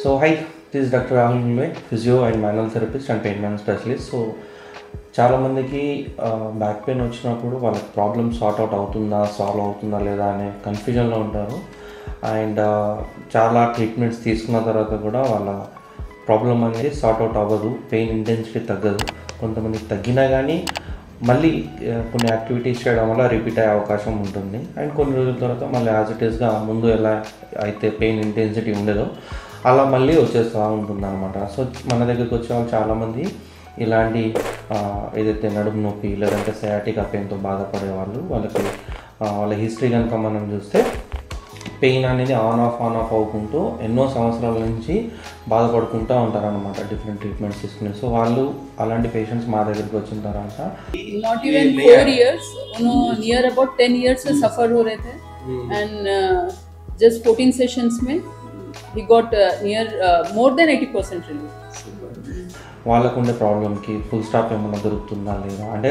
So hi, this is Dr. Rahul Mumbai, physio and manual therapist and pain management specialist. So చాలామందికి back pain వచ్చినప్పుడు వాళ్ళకి problem sort out అవుతుందా, solve అవుతుందా లేదా అనే కన్ఫ్యూజన్లో ఉంటారు. అండ్ చాలా ట్రీట్మెంట్స్ తీసుకున్న తర్వాత కూడా వాళ్ళ ప్రాబ్లం అనేది సార్ట్ అవుట్ అవ్వదు, పెయిన్ ఇంటెన్సిటీ తగ్గదు. కొంతమందికి తగ్గినా కానీ మళ్ళీ కొన్ని యాక్టివిటీస్ చేయడం వల్ల రిపీట్ అయ్యే అవకాశం ఉంటుంది. అండ్ కొన్ని రోజుల తర్వాత మళ్ళీ యాజ్ ఇట్ ఈస్గా ముందు ఎలా అయితే పెయిన్ ఇంటెన్సిటీ ఉండేదో అలా మళ్ళీ వచ్చేస్తూ ఉంటుంది అనమాట. సో మన దగ్గరికి వచ్చే వాళ్ళు చాలామంది ఇలాంటి ఏదైతే నడుము నొప్పి లేదంటే సయాటికా పెయిన్తో బాధపడే వాళ్ళకి వాళ్ళ హిస్టరీ కనుక మనం చూస్తే పెయిన్ అనేది ఆన్ ఆఫ్ అవుకుంటూ ఎన్నో సంవత్సరాల నుంచి బాధపడుకుంటూ ఉంటారనమాట, డిఫరెంట్ ట్రీట్మెంట్స్ తీసుకుని. సో వాళ్ళు అలాంటి పేషెంట్స్ మా దగ్గరికి వచ్చిన తర్వాత not even 4 years, near about 10 years से सफ़र हो रहे थे and just 14 sessions में he got near more than 80% relief. వాళ్ళకు ఉండే ప్రాబ్లంకి ఫుల్ స్టాప్ ఏమైనా దొరుకుతుందా లేదా, అంటే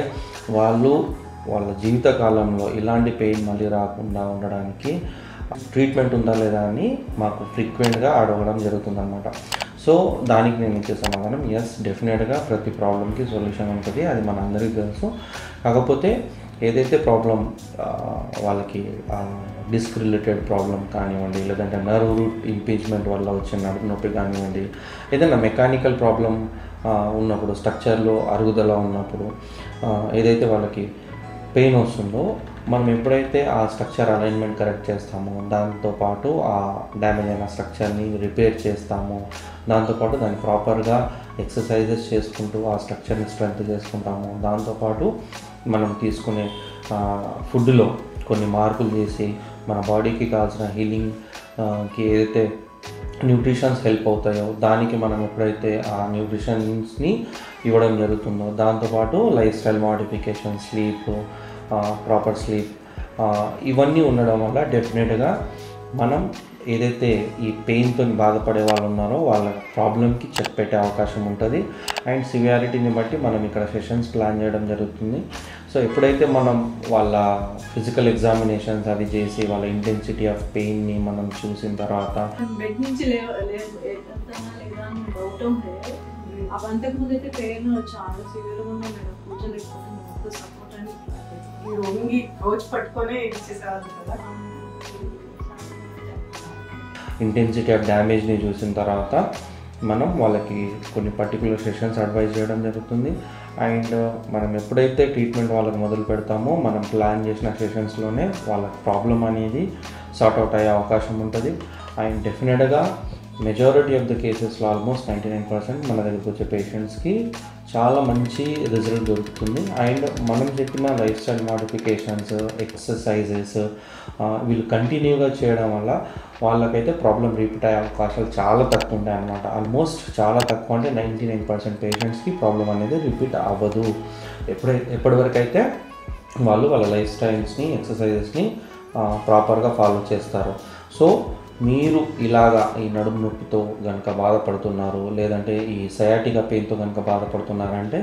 వాళ్ళ జీవిత కాలంలో ఇలాంటి పెయిన్ మళ్ళీ రాకుండా ఉండడానికి ట్రీట్మెంట్ ఉందా లేదా అని మాకు ఫ్రీక్వెంట్గా అడగడం జరుగుతుందన్నమాట. సో దానికి నేను ఇచ్చే సమాధానం ఎస్, డెఫినెట్గా ప్రతి ప్రాబ్లంకి సొల్యూషన్ ఉంటుంది, అది మన అందరికీ తెలుసు. కాకపోతే ఏదైతే ప్రాబ్లం వాళ్ళకి డిస్క్ రిలేటెడ్ ప్రాబ్లం కానివ్వండి, లేదంటే నర్వ్ రూట్ ఇంపీచ్మెంట్ వల్ల వచ్చే నడుము నొప్పి కానివ్వండి, ఏదైనా మెకానికల్ ప్రాబ్లం ఉన్నప్పుడు, స్ట్రక్చర్లో అరుగుదల ఉన్నప్పుడు ఏదైతే వాళ్ళకి పెయిన్ వస్తుందో మనం ఎప్పుడైతే ఆ స్ట్రక్చర్ అలైన్మెంట్ కరెక్ట్ చేస్తామో, దాంతోపాటు ఆ డ్యామేజ్ అయిన స్ట్రక్చర్ని రిపేర్ చేస్తాము, దాంతోపాటు దాన్ని ప్రాపర్గా ఎక్సర్సైజెస్ చేసుకుంటూ ఆ స్ట్రక్చర్ని స్ట్రెంత్ చేసుకుంటాము, దాంతోపాటు మనం తీసుకునే ఫుడ్లో కొన్ని మార్పులు చేసి మన బాడీకి కావాల్సిన హీలింగ్కి ఏదైతే న్యూట్రిషన్స్ హెల్ప్ అవుతాయో దానికి మనం ఎప్పుడైతే ఆ న్యూట్రిషన్స్ని ఇవ్వడం జరుగుతుందో, దాంతోపాటు life style modification, sleep, proper sleep, ఇవన్నీ ఉండడం వల్ల డెఫినెట్గా మనం ఏదైతే ఈ పెయిన్తో బాధపడే వాళ్ళు ఉన్నారో వాళ్ళ ప్రాబ్లంకి చెక్ పెట్టే అవకాశం ఉంటుంది. అండ్ సివియారిటీని బట్టి మనం ఇక్కడ సెషన్స్ ప్లాన్ చేయడం జరుగుతుంది. సో ఎప్పుడైతే మనం వాళ్ళ ఫిజికల్ ఎగ్జామినేషన్స్ అవి చేసి వాళ్ళ ఇంటెన్సిటీ ఆఫ్ పెయిన్ని మనం చూసిన తర్వాత బెడ్ నుంచి అంతకుముందు అయితే పెయిన్ చాలా సివియర్గా ఉన్నా మేడం, కూర్చోలేకపోతే సపోర్ట్ అని ఈ రోజు పట్టుకొనే ఇచ్చేసేవాళ్ళు కదా. ఇంటెన్సిటీ ఆఫ్ డ్యామేజ్ని చూసిన తర్వాత మనం వాళ్ళకి కొన్ని పర్టికులర్ సెషన్స్ అడ్వైజ్ చేయడం జరుగుతుంది. అండ్ మనం ఎప్పుడైతే ట్రీట్మెంట్ వాళ్ళకి మొదలు పెడతామో మనం ప్లాన్ చేసిన సెషన్స్లోనే వాళ్ళ ప్రాబ్లం అనేది సార్ట్ అవుట్ అయ్యే అవకాశం ఉంటుంది. అండ్ డెఫినెట్గా మెజారిటీ ఆఫ్ ద కేసెస్లో ఆల్మోస్ట్ 99% మన దగ్గరికి వచ్చే పేషెంట్స్కి చాలా మంచి రిజల్ట్ దొరుకుతుంది. అండ్ మనం చెప్పిన లైఫ్ స్టైల్ మోడిఫికేషన్స్, ఎక్సర్సైజెస్ వీళ్ళు కంటిన్యూగా చేయడం వల్ల వాళ్ళకైతే ప్రాబ్లం రిపీట్ అయ్యే అవకాశాలు చాలా తక్కువ ఉంటాయి అన్నమాట. ఆల్మోస్ట్ చాలా తక్కువ, అంటే 99% పేషెంట్స్కి ప్రాబ్లం అనేది రిపీట్ అవ్వదు ఎప్పటివరకు అయితే వాళ్ళు వాళ్ళ లైఫ్ స్టైల్స్ని, ఎక్సర్సైజెస్ని ప్రాపర్గా ఫాలో చేస్తారు. సో మీరు ఇలాగా ఈ నడుము నొప్పితో కనుక బాధపడుతున్నారు, లేదంటే ఈ సయాటికా పెయిన్తో కనుక బాధపడుతున్నారంటే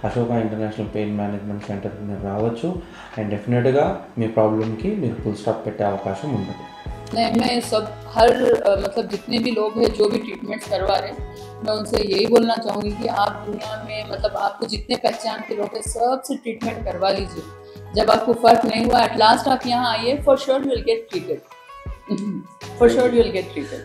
అశోక ఇంటర్నేషనల్ పెయిన్ మేనేజ్మెంట్ సెంటర్కి మీరు రావచ్చు. అండ్ డెఫినెట్గా మీ ప్రాబ్లమ్కి మీరు ఫుల్ స్టాప్ పెట్టే అవకాశం ఉంటుంది. मैं सब हर मतलब जितने भी लोग हैं जो भी ट्रीटमेंट्स करवा रहे हैं, मैं उनसे यही बोलना चाहूँगी कि आप दुनिया में मतलब आपको जितने पहचान के लोग हैं सबसे ट्रीटमेंट करवा लीजिए. जब आपको फ़र्क नहीं हुआ, एट लास्ट आप यहाँ आइए, for sure you will get treated. For sure you will get treated.